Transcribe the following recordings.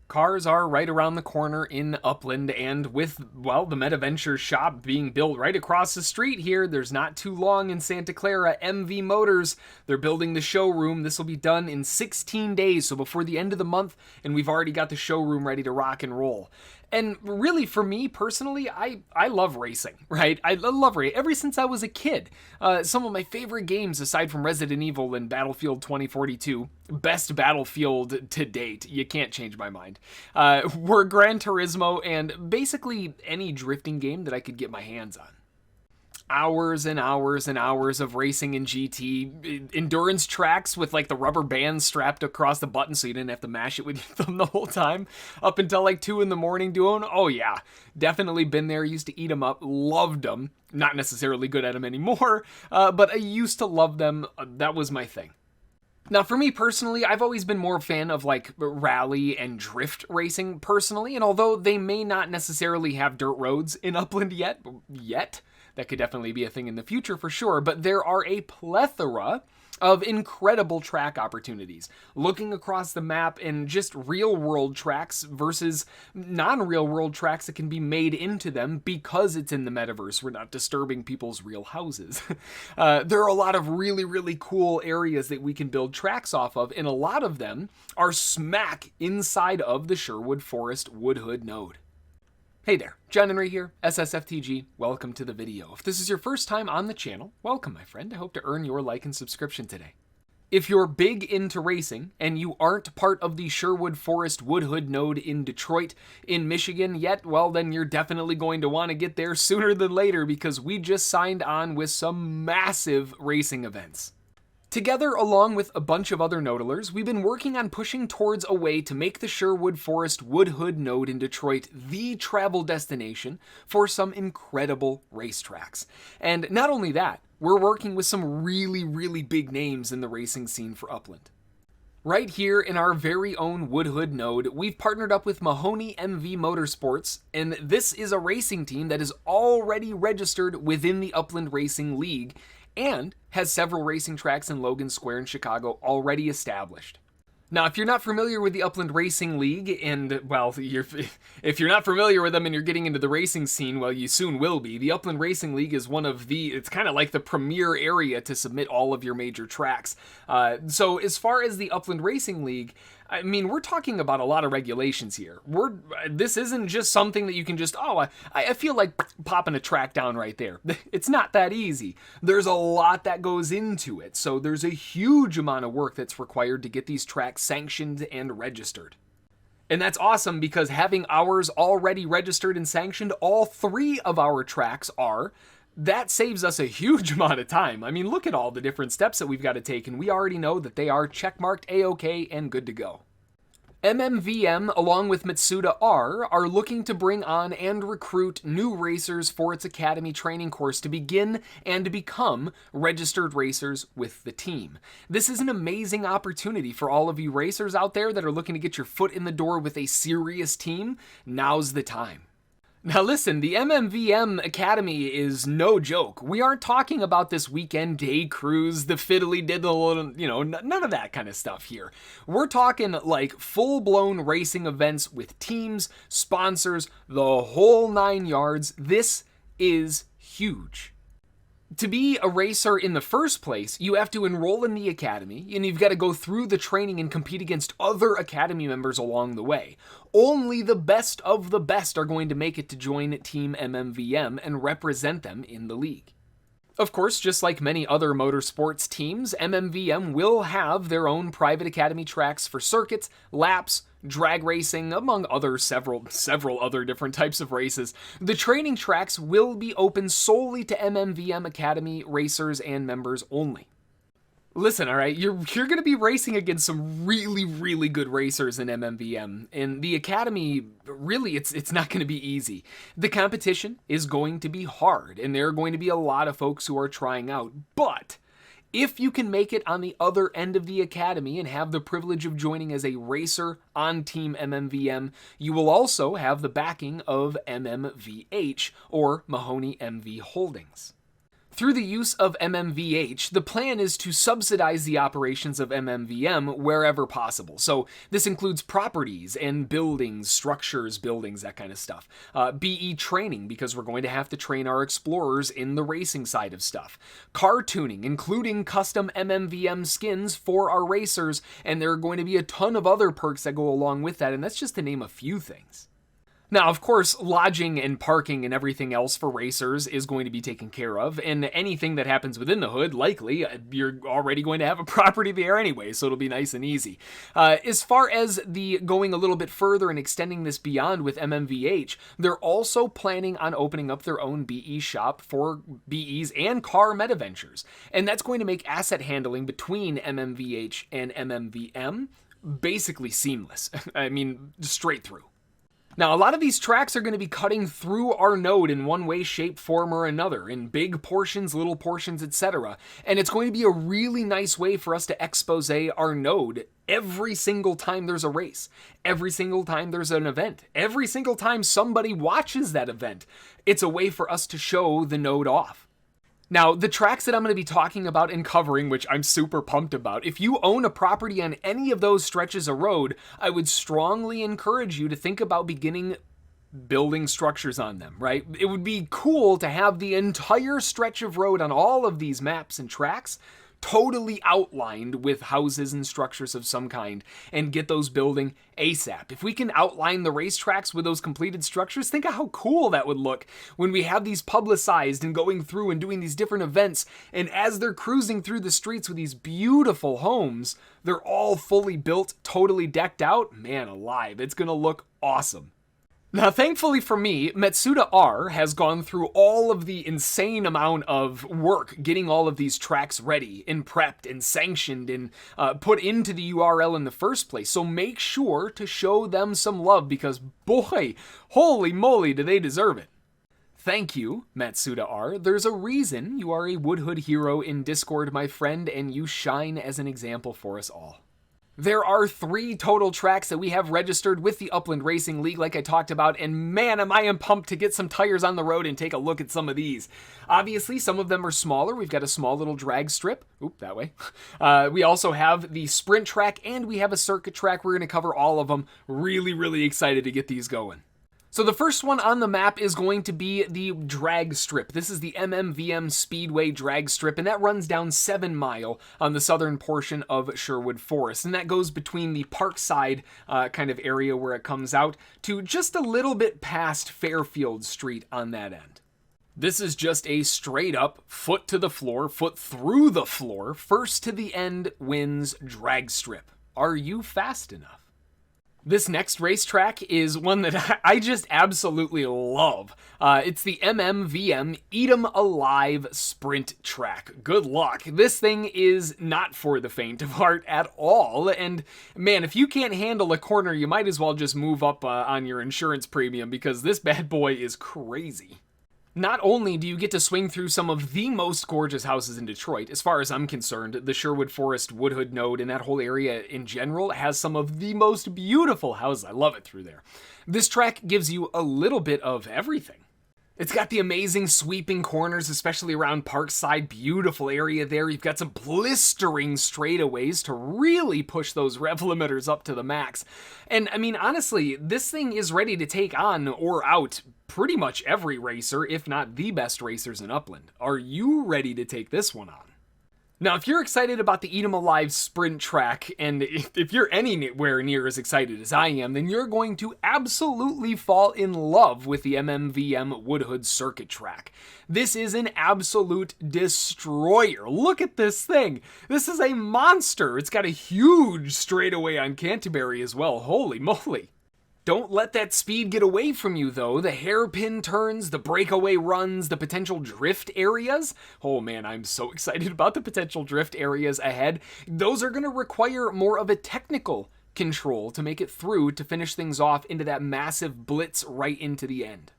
Cars are right around the corner in Upland, and with, well, the MetaVentures shop being built right across the street here, there's not too long in Santa Clara, MV Motors, they're building the showroom. This will be done in 16 days, so before the end of the month, and we've already got the showroom ready to rock and roll. And really, for me personally, I love racing, right? I love racing ever since I was a kid. Some of my favorite games, aside from Resident Evil and Battlefield 2042, best Battlefield to date, you can't change my mind, were Gran Turismo and basically any drifting game that I could get my hands on. Hours and hours and hours of racing in GT, endurance tracks with like the rubber bands strapped across the button so you didn't have to mash it with your thumb the whole time, up until like 2 in the morning doing. Oh yeah, definitely been there. Used to eat them up, loved them. Not necessarily good at them anymore, but I used to love them. That was my thing. Now, for me personally, I've always been more a fan of like rally and drift racing personally, and although they may not necessarily have dirt roads in Upland yet, that could definitely be a thing in the future for sure, but there are a plethora of incredible track opportunities. Looking across the map and just real-world tracks versus non-real-world tracks that can be made into them because it's in the metaverse. We're not disturbing people's real houses. There are a lot of really, really cool areas that we can build tracks off of, and a lot of them are smack inside of the Sherwood Forest Woodhood node. Hey there, John and Ray here, SSFTG. Welcome to the video. If this is your first time on the channel, welcome my friend. I hope to earn your like and subscription today. If you're big into racing and you aren't part of the Sherwood Forest Woodhood node in Detroit, in Michigan yet, well then you're definitely going to want to get there sooner than later because we just signed on with some massive racing events. Together, along with a bunch of other nodelers, we've been working on pushing towards a way to make the Sherwood Forest Woodhood node in Detroit the travel destination for some incredible racetracks. And not only that, we're working with some really, really big names in the racing scene for Upland. Right here in our very own Woodhood node, we've partnered up with Mahoney MV Motorsports, and this is a racing team that is already registered within the Upland Racing League, and has several racing tracks in Logan Square in Chicago already established. Now, if you're not familiar with the Upland Racing League, and, well, if you're not familiar with them and you're getting into the racing scene, well, you soon will be. The Upland Racing League is it's kind of like the premier area to submit all of your major tracks. So as far as the Upland Racing League, I mean, we're talking about a lot of regulations here. This isn't just something that you can just, I feel like popping a track down right there. It's not that easy. There's a lot that goes into it. So there's a huge amount of work that's required to get these tracks sanctioned and registered. And that's awesome because having ours already registered and sanctioned, all 3 of our tracks are. That saves us a huge amount of time. I mean, look at all the different steps that we've got to take, and we already know that they are checkmarked A-OK and good to go. MMVM, along with MatsudaR, are looking to bring on and recruit new racers for its Academy training course to begin and become registered racers with the team. This is an amazing opportunity for all of you racers out there that are looking to get your foot in the door with a serious team. Now's the time. Now listen, the MMVM Academy is no joke. We aren't talking about this weekend day cruise, the fiddly diddle, none of that kind of stuff here. We're talking like full-blown racing events with teams, sponsors, the whole 9 yards. This is huge. To be a racer in the first place, you have to enroll in the Academy, and you've got to go through the training and compete against other Academy members along the way. Only the best of the best are going to make it to join Team MMVM and represent them in the league. Of course, just like many other motorsports teams, MMVM will have their own private Academy tracks for circuits, laps, drag racing, among other several other different types of races. The training tracks will be open solely to MMVM Academy racers and members only. Listen, all right, you're going to be racing against some really, really good racers in MMVM, and the Academy, really, it's not going to be easy. The competition is going to be hard, and there are going to be a lot of folks who are trying out, but if you can make it on the other end of the Academy and have the privilege of joining as a racer on Team MMVM, you will also have the backing of MMVH, or Mahoney MV Holdings. Through the use of MMVH, the plan is to subsidize the operations of MMVM wherever possible. So this includes properties and buildings, structures, buildings, that kind of stuff. BE training, because we're going to have to train our explorers in the racing side of stuff. Car tuning, including custom MMVM skins for our racers, and there are going to be a ton of other perks that go along with that, and that's just to name a few things. Now, of course, lodging and parking and everything else for racers is going to be taken care of, and anything that happens within the hood, likely, you're already going to have a property there anyway, so it'll be nice and easy. As far as the going a little bit further and extending this beyond with MMVH, they're also planning on opening up their own BE shop for BEs and car Metaventures, and that's going to make asset handling between MMVH and MMVM basically seamless. I mean, straight through. Now, a lot of these tracks are going to be cutting through our node in one way, shape, form, or another, in big portions, little portions, etc. And it's going to be a really nice way for us to expose our node every single time there's a race, every single time there's an event, every single time somebody watches that event. It's a way for us to show the node off. Now, the tracks that I'm going to be talking about and covering, which I'm super pumped about, if you own a property on any of those stretches of road, I would strongly encourage you to think about beginning building structures on them, right? It would be cool to have the entire stretch of road on all of these maps and tracks totally outlined with houses and structures of some kind and get those building ASAP. If we can outline the racetracks with those completed structures, think of how cool that would look when we have these publicized and going through and doing these different events, and as they're cruising through the streets with these beautiful homes, they're all fully built, totally decked out. Man alive, it's gonna look awesome. Now, thankfully for me, MatsudaR has gone through all of the insane amount of work getting all of these tracks ready and prepped and sanctioned and put into the URL in the first place. So make sure to show them some love because, boy, holy moly, do they deserve it. Thank you, MatsudaR. There's a reason you are a Woodhood hero in Discord, my friend, and you shine as an example for us all. There are 3 total tracks that we have registered with the Upland Racing League, like I talked about, and man, am I pumped to get some tires on the road and take a look at some of these. Obviously, some of them are smaller. We've got a small little drag strip. Oop, that way. We also have the sprint track, and we have a circuit track. We're going to cover all of them. Really, really excited to get these going. So the first one on the map is going to be the Dragstrip. This is the MMVM Speedway Dragstrip, and that runs down 7 Mile on the southern portion of Sherwood Forest. And that goes between the Parkside kind of area where it comes out to just a little bit past Fairfield Street on that end. This is just a straight up, foot to the floor, foot through the floor, first to the end wins Dragstrip. Are you fast enough? This next racetrack is one that I just absolutely love. It's the MMVM Eat 'em Alive Sprint Track. Good luck. This thing is not for the faint of heart at all. And man, if you can't handle a corner, you might as well just move up on your insurance premium because this bad boy is crazy. Not only do you get to swing through some of the most gorgeous houses in Detroit, as far as I'm concerned, the Sherwood Forest Woodhood node and that whole area in general has some of the most beautiful houses. I love it through there. This track gives you a little bit of everything. It's got the amazing sweeping corners, especially around Parkside, beautiful area there. You've got some blistering straightaways to really push those rev limiters up to the max. And I mean, honestly, this thing is ready to take on or out pretty much every racer, if not the best racers in Upland. Are you ready to take this one on? Now, if you're excited about the Eat 'em Alive Sprint Track, and if you're anywhere near as excited as I am, then you're going to absolutely fall in love with the MMVM Woodhood Circuit Track. This is an absolute destroyer. Look at this thing. This is a monster. It's got a huge straightaway on Canterbury as well. Holy moly. Don't let that speed get away from you, though. The hairpin turns, the breakaway runs, the potential drift areas. Oh man, I'm so excited about the potential drift areas ahead. Those are going to require more of a technical control to make it through to finish things off into that massive blitz right into the end.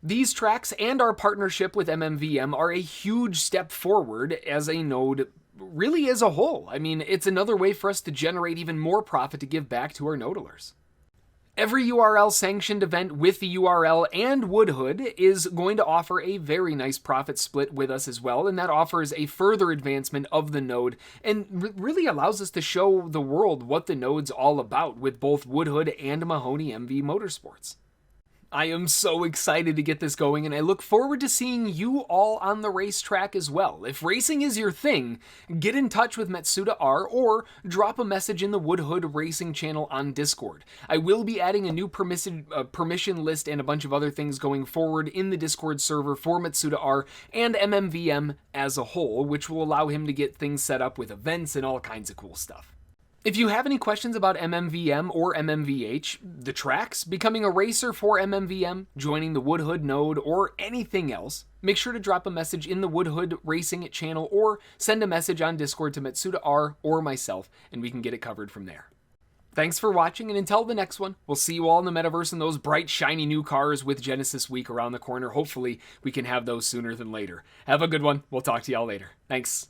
These tracks and our partnership with MMVM are a huge step forward as a node really as a whole. I mean, it's another way for us to generate even more profit to give back to our nodelers. Every URL sanctioned event with the URL and Woodhood is going to offer a very nice profit split with us as well, and that offers a further advancement of the node and really allows us to show the world what the node's all about with both Woodhood and Mahoney MV Motorsports. I am so excited to get this going, and I look forward to seeing you all on the racetrack as well. If racing is your thing, get in touch with MatsudaR or drop a message in the Woodhood Racing channel on Discord. I will be adding a new permission list and a bunch of other things going forward in the Discord server for MatsudaR and MMVM as a whole, which will allow him to get things set up with events and all kinds of cool stuff. If you have any questions about MMVM or MMVH, the tracks, becoming a racer for MMVM, joining the Woodhood node, or anything else, make sure to drop a message in the Woodhood Racing channel or send a message on Discord to MatsudaR or myself, and we can get it covered from there. Thanks for watching, and until the next one, we'll see you all in the Metaverse in those bright, shiny new cars with Genesis Week around the corner. Hopefully, we can have those sooner than later. Have a good one. We'll talk to y'all later. Thanks.